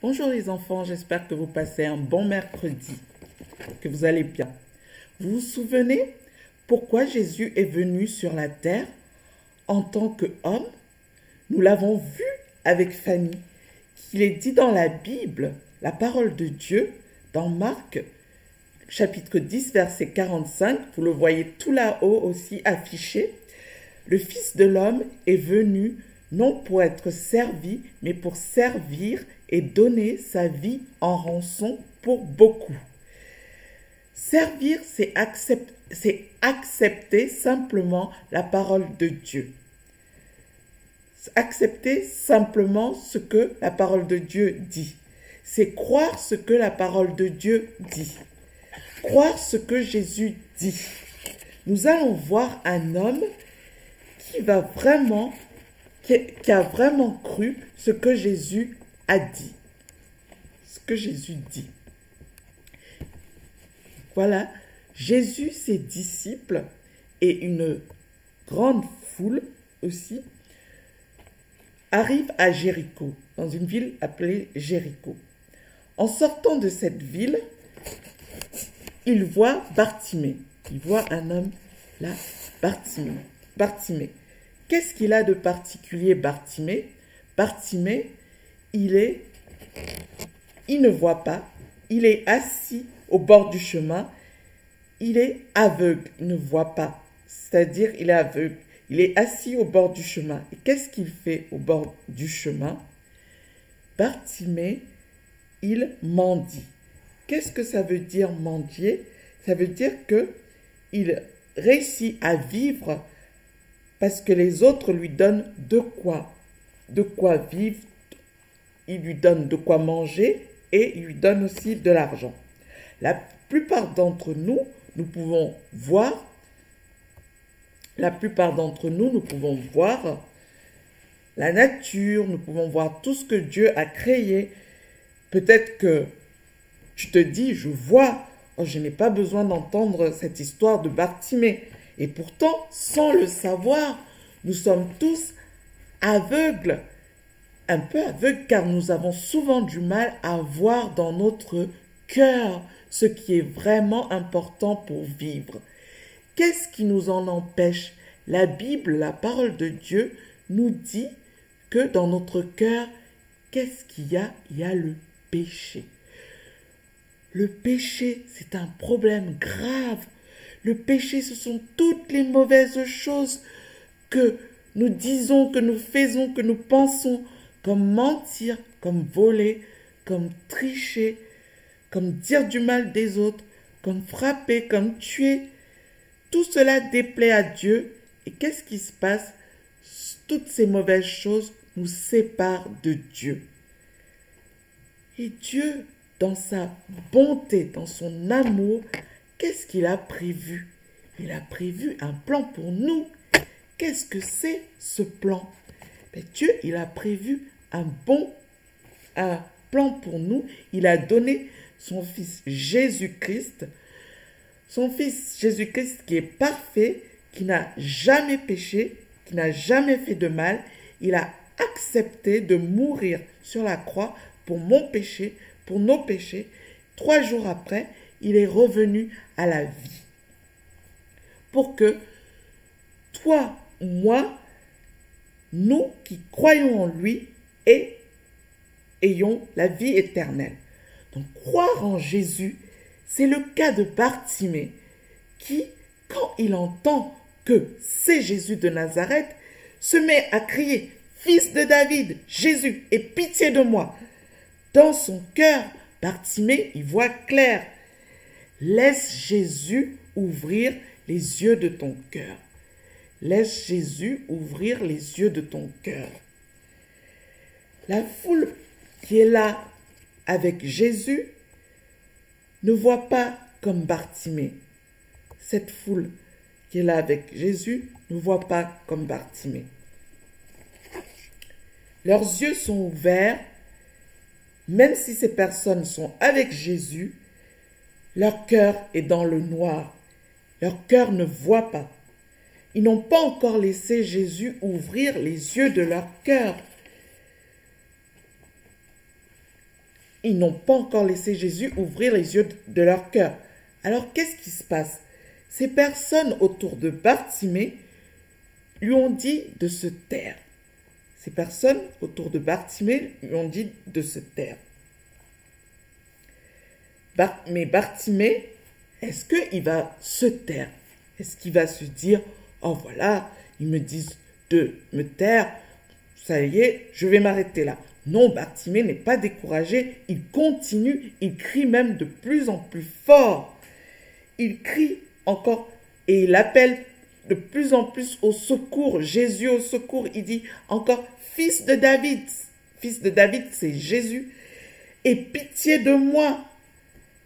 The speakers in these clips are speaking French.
Bonjour les enfants, j'espère que vous passez un bon mercredi, que vous allez bien. Vous vous souvenez pourquoi Jésus est venu sur la terre en tant qu'homme? Nous l'avons vu avec Fanny, qu'il est dit dans la Bible, la parole de Dieu, dans Marc, chapitre 10, verset 45, vous le voyez tout là-haut aussi affiché. Le Fils de l'homme est venu non pour être servi, mais pour servir et donner sa vie en rançon pour beaucoup. Servir, c'est accepter simplement la parole de Dieu. Accepter simplement ce que la parole de Dieu dit. C'est croire ce que la parole de Dieu dit. Croire ce que Jésus dit. Nous allons voir un homme qui a vraiment cru ce que Jésus a dit. Ce que Jésus dit. Voilà, Jésus, ses disciples et une grande foule aussi arrivent à Jéricho, dans une ville appelée Jéricho. En sortant de cette ville, il voit Bartimée. Il voit un homme là, Bartimée. Qu'est-ce qu'il a de particulier, Bartimée? Bartimée, il ne voit pas, il est assis au bord du chemin, il est aveugle, il ne voit pas, c'est-à-dire il est aveugle, il est assis au bord du chemin. Et qu'est-ce qu'il fait au bord du chemin? Bartimée, il mendie. Qu'est-ce que ça veut dire mendier? Ça veut dire qu'il réussit à vivre parce que les autres lui donnent de quoi vivre, il lui donne de quoi manger et il lui donne aussi de l'argent. La plupart d'entre nous, nous pouvons voir la nature, nous pouvons voir tout ce que Dieu a créé. Peut-être que tu te dis, je vois, je n'ai pas besoin d'entendre cette histoire de Bartimée. Et pourtant, sans le savoir, nous sommes tous aveugles, un peu aveugles, car nous avons souvent du mal à voir dans notre cœur ce qui est vraiment important pour vivre. Qu'est-ce qui nous en empêche? La Bible, la parole de Dieu, nous dit que dans notre cœur, qu'est-ce qu'il y a? Il y a le péché. Le péché, c'est un problème grave. Le péché, ce sont toutes les mauvaises choses que nous disons, que nous faisons, que nous pensons, comme mentir, comme voler, comme tricher, comme dire du mal des autres, comme frapper, comme tuer. Tout cela déplaît à Dieu. Et qu'est-ce qui se passe? Toutes ces mauvaises choses nous séparent de Dieu. Et Dieu, dans sa bonté, dans son amour, qu'est-ce qu'il a prévu? Il a prévu un plan pour nous. Qu'est-ce que c'est ce plan? Dieu, il a prévu un plan pour nous. Il a donné son Fils Jésus-Christ. Son Fils Jésus-Christ qui est parfait, qui n'a jamais péché, qui n'a jamais fait de mal. Il a accepté de mourir sur la croix pour mon péché, pour nos péchés. 3 jours après, il est revenu à la vie. Pour que toi, moi, nous qui croyons en lui, ayons la vie éternelle. Donc, croire en Jésus, c'est le cas de Bartimée qui, quand il entend que c'est Jésus de Nazareth, se met à crier « Fils de David, Jésus, aie pitié de moi !» Dans son cœur, Bartimée y voit clair. Laisse Jésus ouvrir les yeux de ton cœur. Laisse Jésus ouvrir les yeux de ton cœur. La foule qui est là avec Jésus ne voit pas comme Bartimée. Cette foule qui est là avec Jésus ne voit pas comme Bartimée. Leurs yeux sont ouverts, même si ces personnes sont avec Jésus, leur cœur est dans le noir. Leur cœur ne voit pas. Ils n'ont pas encore laissé Jésus ouvrir les yeux de leur cœur. Ils n'ont pas encore laissé Jésus ouvrir les yeux de leur cœur. Alors, qu'est-ce qui se passe? Ces personnes autour de Bartimée lui ont dit de se taire. Ces personnes autour de Bartimée lui ont dit de se taire. Mais Bartimée, est-ce qu'il va se taire? Est-ce qu'il va se dire, oh voilà, ils me disent de me taire, ça y est, je vais m'arrêter là. Non, Bartimée n'est pas découragé, il continue, il crie même de plus en plus fort. Il crie encore et il appelle de plus en plus au secours, Jésus au secours. Il dit encore, fils de David. Fils de David, c'est Jésus. Aie pitié de moi.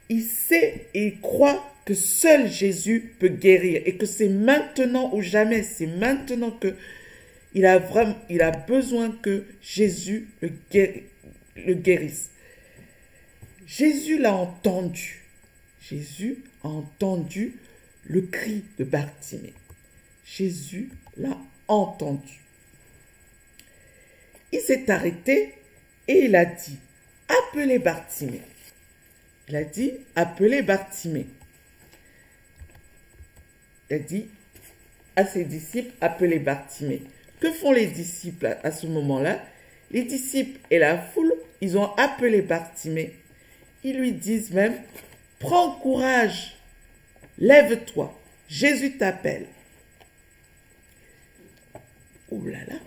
Il sait et il croit que seul Jésus peut guérir et que c'est maintenant ou jamais, c'est maintenant que il a besoin que Jésus le guérisse. Jésus l'a entendu. Jésus a entendu le cri de Bartimée. Jésus l'a entendu. Il s'est arrêté et il a dit, appelez Bartimée. Il a dit, appelez Bartimée. Il a dit à ses disciples, appelez Bartimée. Que font les disciples à ce moment-là? Les disciples et la foule, ils ont appelé Bartimée. Ils lui disent même, prends courage, lève-toi, Jésus t'appelle. Oh là là,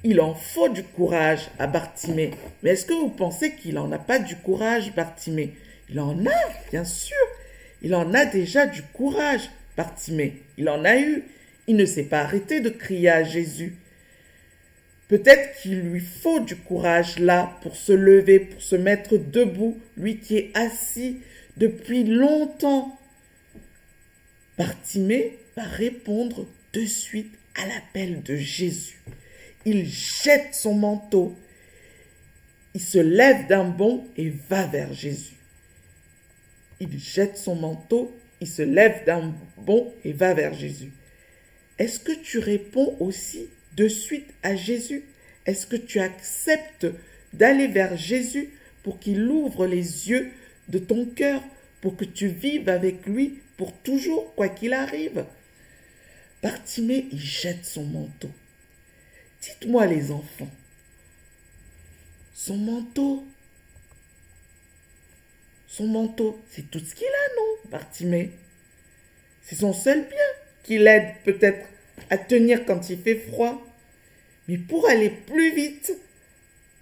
il en faut du courage à Bartimée. Mais est-ce que vous pensez qu'il n'en a pas du courage, Bartimée? Il en a, bien sûr. Il en a déjà du courage, Bartimée. Il en a eu. Il ne s'est pas arrêté de crier à Jésus. Peut-être qu'il lui faut du courage là pour se lever, pour se mettre debout, lui qui est assis depuis longtemps. Bartimée va répondre de suite à l'appel de Jésus. Il jette son manteau. Il se lève d'un bond et va vers Jésus. Il jette son manteau, il se lève d'un bond et va vers Jésus. Est-ce que tu réponds aussi de suite à Jésus? Est-ce que tu acceptes d'aller vers Jésus pour qu'il ouvre les yeux de ton cœur, pour que tu vives avec lui pour toujours, quoi qu'il arrive? Bartimée, il jette son manteau. Dites-moi les enfants, son manteau, c'est tout ce qu'il a, non, Bartimée? C'est son seul bien qui l'aide peut-être à tenir quand il fait froid. Mais pour aller plus vite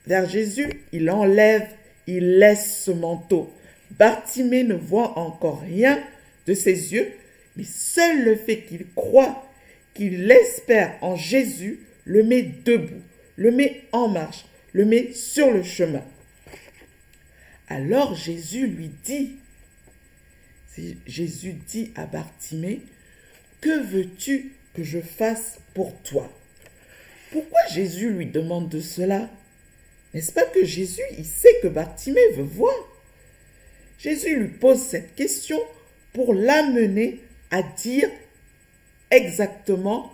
vers Jésus, il enlève, il laisse ce manteau. Bartimée ne voit encore rien de ses yeux, mais seul le fait qu'il croit, qu'il espère en Jésus, le met debout, le met en marche, le met sur le chemin. Alors Jésus dit à Bartimée, que veux-tu que je fasse pour toi? Pourquoi Jésus lui demande de cela? N'est-ce pas que Jésus, il sait que Bartimée veut voir? Jésus lui pose cette question pour l'amener à dire exactement,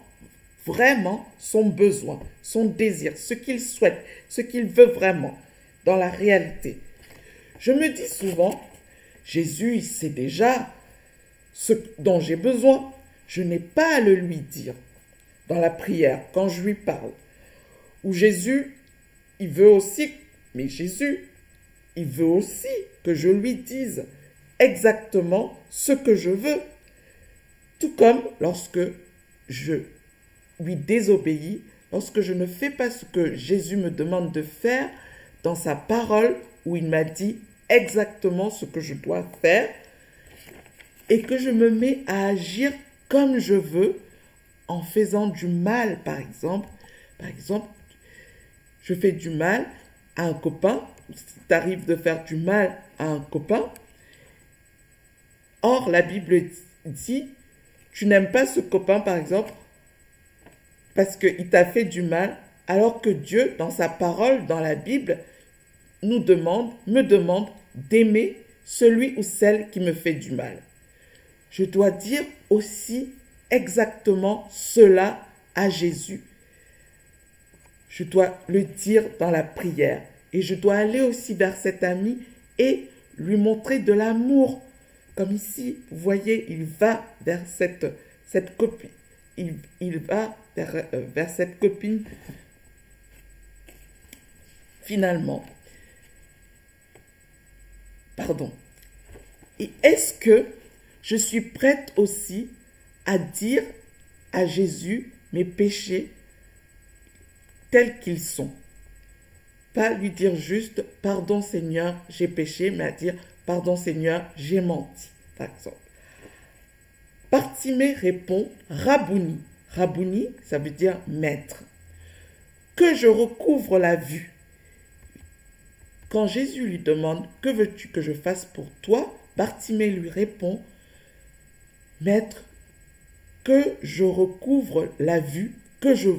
vraiment son besoin, son désir, ce qu'il souhaite, ce qu'il veut vraiment dans la réalité. Je me dis souvent, Jésus, il sait déjà ce dont j'ai besoin. Je n'ai pas à le lui dire dans la prière, quand je lui parle. Ou Jésus, il veut aussi, mais Jésus, il veut aussi que je lui dise exactement ce que je veux. Tout comme lorsque je lui désobéis, lorsque je ne fais pas ce que Jésus me demande de faire dans sa parole, où il m'a dit exactement ce que je dois faire, et que je me mets à agir comme je veux, en faisant du mal, par exemple. Par exemple, je fais du mal à un copain, si t'arrive de faire du mal à un copain. Or, la Bible dit, tu n'aimes pas ce copain, par exemple, parce qu'il t'a fait du mal, alors que Dieu, dans sa parole, dans la Bible, me demande d'aimer celui ou celle qui me fait du mal. Je dois dire aussi exactement cela à Jésus. Je dois le dire dans la prière. Et je dois aller aussi vers cet ami et lui montrer de l'amour. Comme ici, vous voyez, il va vers cette copine. Il va vers cette copine finalement. Pardon. Et est-ce que je suis prête aussi à dire à Jésus mes péchés tels qu'ils sont? Pas lui dire juste « Pardon Seigneur, j'ai péché », mais à dire « Pardon Seigneur, j'ai menti », par exemple. Bartimée répond « Rabouni ». Rabouni, ça veut dire « maître ». Que je recouvre la vue. Quand Jésus lui demande « Que veux-tu que je fasse pour toi ?» Bartimée lui répond « Maître, que je recouvre la vue,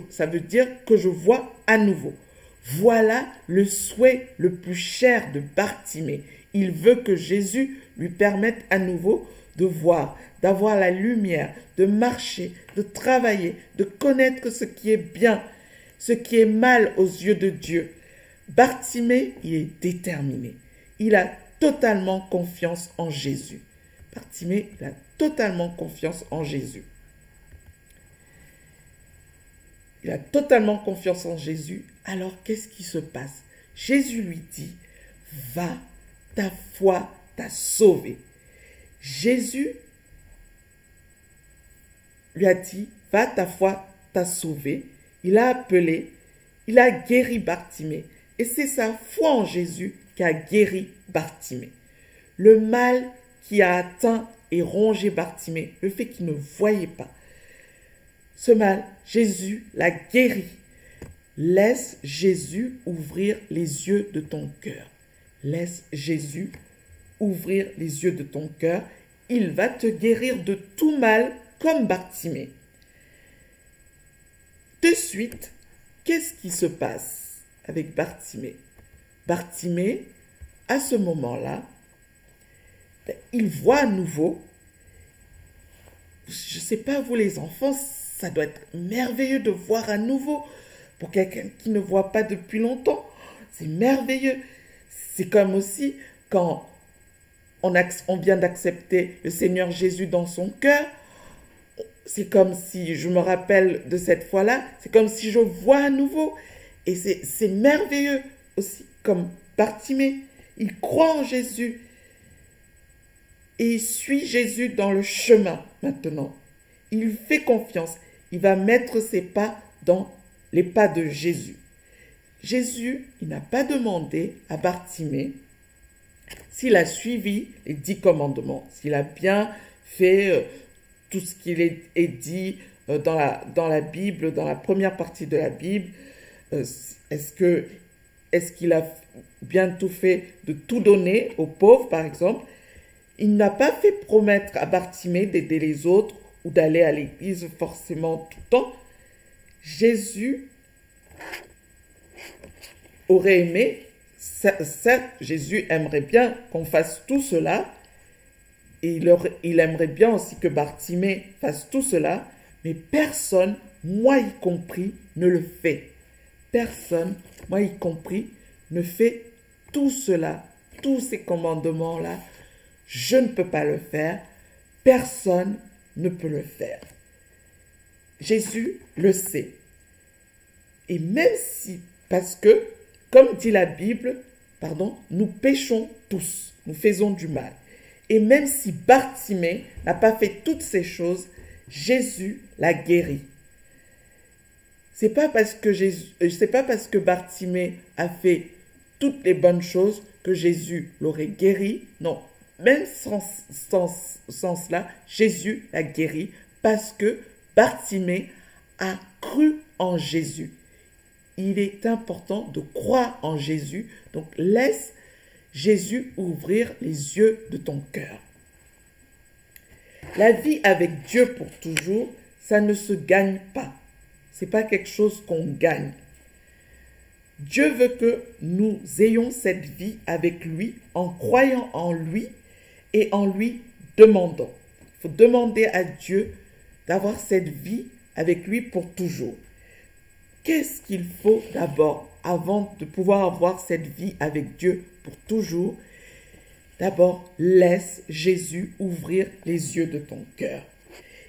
ça veut dire que je vois à nouveau. » Voilà le souhait le plus cher de Bartimée. Il veut que Jésus lui permette à nouveau de voir, d'avoir la lumière, de marcher, de travailler, de connaître ce qui est bien, ce qui est mal aux yeux de Dieu. Bartimée, il est déterminé. Il a totalement confiance en Jésus. Bartimée, il a totalement confiance en Jésus. Il a totalement confiance en Jésus. Alors, qu'est-ce qui se passe? Jésus lui dit, va, ta foi t'a sauvé. Jésus lui a dit, va, ta foi t'a sauvé. Il a appelé, il a guéri Bartimée. Et c'est sa foi en Jésus qui a guéri Bartimée. Le mal qui a atteint et rongé Bartimée, le fait qu'il ne voyait pas, ce mal, Jésus l'a guéri. Laisse Jésus ouvrir les yeux de ton cœur. Laisse Jésus ouvrir les yeux de ton cœur. Il va te guérir de tout mal comme Bartimée. De suite, qu'est-ce qui se passe avec Bartimée? Bartimée, à ce moment-là, il voit à nouveau. Je ne sais pas, vous les enfants, ça doit être merveilleux de voir à nouveau. Pour quelqu'un qui ne voit pas depuis longtemps, c'est merveilleux. C'est comme aussi quand on vient d'accepter le Seigneur Jésus dans son cœur. C'est comme si, je me rappelle de cette fois-là, c'est comme si je vois à nouveau. Et c'est merveilleux aussi, comme Bartimée. Il croit en Jésus. Et il suit Jésus dans le chemin maintenant. Il fait confiance. Il va mettre ses pas dans les pas de Jésus. Jésus, il n'a pas demandé à Bartimée s'il a suivi les 10 commandements, s'il a bien fait tout ce qu'il est dit dans la Bible, dans la première partie de la Bible. Est-ce qu'il a bien tout fait de tout donner aux pauvres, par exemple? Il n'a pas fait promettre à Bartimée d'aider les autres ou d'aller à l'église forcément tout le temps. Jésus aurait aimé, certes, Jésus aimerait bien qu'on fasse tout cela, et il aimerait bien aussi que Bartimée fasse tout cela, mais personne, moi y compris, ne le fait. Personne, moi y compris, ne fait tout cela, tous ces commandements-là. Je ne peux pas le faire, personne ne peut le faire. Jésus le sait. Et même si, parce que, comme dit la Bible, nous péchons tous, nous faisons du mal. Et même si Bartimée n'a pas fait toutes ces choses, Jésus l'a guéri. C'est pas parce que Bartimée a fait toutes les bonnes choses que Jésus l'aurait guéri. Non, même sans cela, Jésus l'a guéri parce que Bartimée a cru en Jésus. Il est important de croire en Jésus, donc laisse Jésus ouvrir les yeux de ton cœur. La vie avec Dieu pour toujours, ça ne se gagne pas. Ce n'est pas quelque chose qu'on gagne. Dieu veut que nous ayons cette vie avec lui en croyant en lui et en lui demandant. Il faut demander à Dieu d'avoir cette vie avec lui pour toujours. Qu'est-ce qu'il faut d'abord? avant de pouvoir avoir cette vie avec Dieu pour toujours, d'abord, laisse Jésus ouvrir les yeux de ton cœur.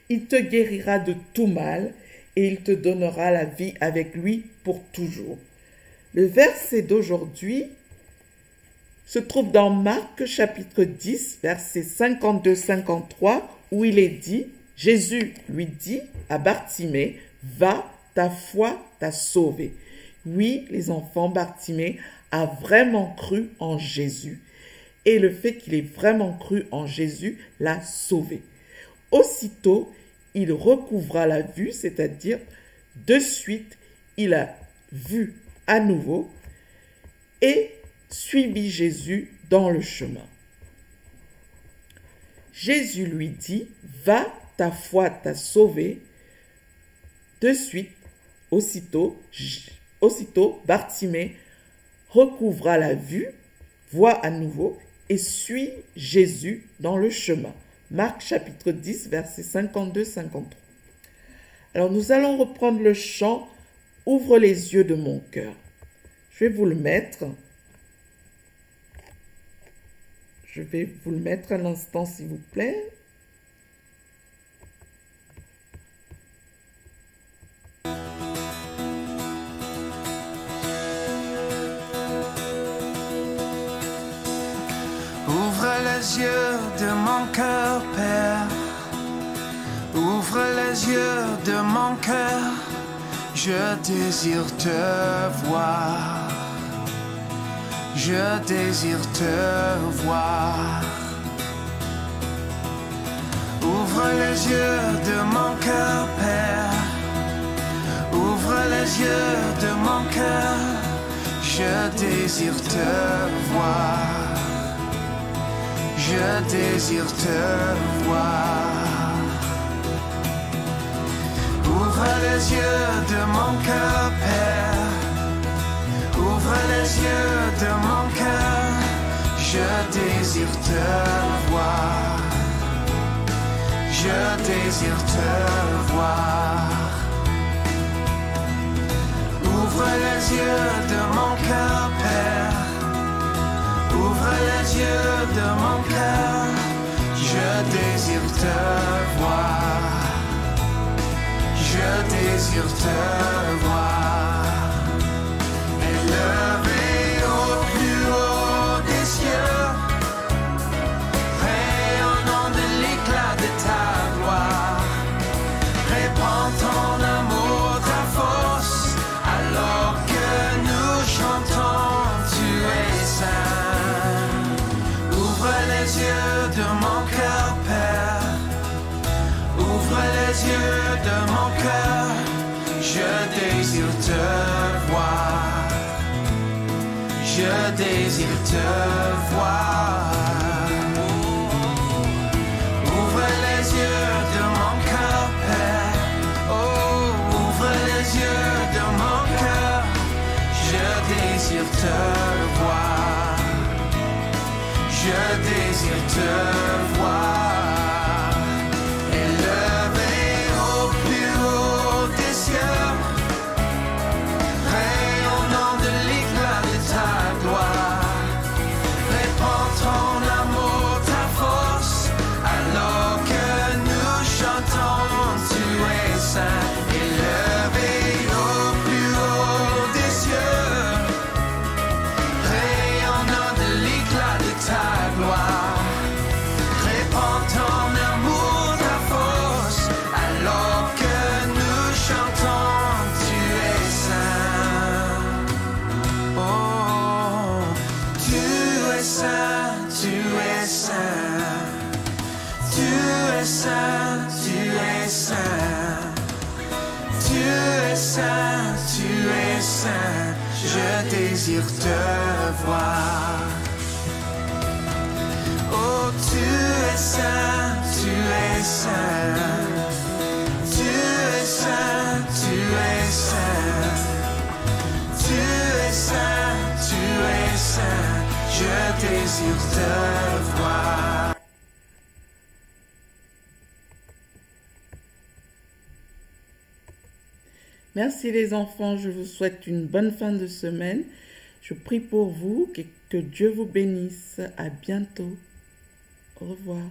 Il te guérira de tout mal et il te donnera la vie avec lui pour toujours. Le verset d'aujourd'hui se trouve dans Marc chapitre 10, verset 52-53, où il est dit, Jésus lui dit à Bartimée, « Va, ta foi t'a sauvé. » Oui, les enfants, Bartimée a vraiment cru en Jésus. Et le fait qu'il ait vraiment cru en Jésus l'a sauvé. Aussitôt, il recouvra la vue, c'est-à-dire de suite, il a vu à nouveau et suivit Jésus dans le chemin. Jésus lui dit, « Va, ta foi t'a sauvé. » De suite, aussitôt, Bartimée recouvra la vue, voit à nouveau et suit Jésus dans le chemin. Marc chapitre 10, versets 52-53. Alors nous allons reprendre le chant « Ouvre les yeux de mon cœur ». Je vais vous le mettre. Je vais vous le mettre un instant, s'il vous plaît. Ouvre les yeux de mon cœur, Père. Ouvre les yeux de mon cœur. Je désire te voir. Je désire te voir. Ouvre les yeux de mon cœur, Père. Ouvre les yeux de mon cœur. Je désire te voir. Je désire te voir. Ouvre les yeux de mon cœur, Père. Ouvre les yeux de mon cœur. Je désire te voir. Je désire te voir. Ouvre les yeux de mon cœur, Père. Ouvre les yeux de mon cœur, je désire te voir, je désire te voir, élevé au plus haut des cieux, rayonnant de l'éclat de ta gloire, répands ton amour, ta force, alors que nous chantons, tu es saint. Ouvre les yeux de mon cœur, Père. Ouvre les yeux de mon cœur. Je désire te voir. Je désire te voir. Ouvre les yeux de mon cœur, Père. Oh, ouvre les yeux de mon cœur. Je désire te voir. Je désire te voir, élevé au plus haut des cieux, rayonnant de l'éclat de ta gloire, répands ton amour, ta force, alors que nous chantons, tu es saint, élevé au plus haut des cieux, rayonnant de l'éclat de ta gloire, répands ton amour, ta force, alors que nous chantons, tu es saint. Oh, tu es saint, tu es saint, tu es saint, tu es saint, tu es saint, tu es saint, je désire te voir. Oh, tu es saint, tu es saint, tu es saint, tu es saint, tu es saint, tu es saint, je désire te voir. Merci les enfants, je vous souhaite une bonne fin de semaine. Je prie pour vous, que Dieu vous bénisse. À bientôt. Au revoir.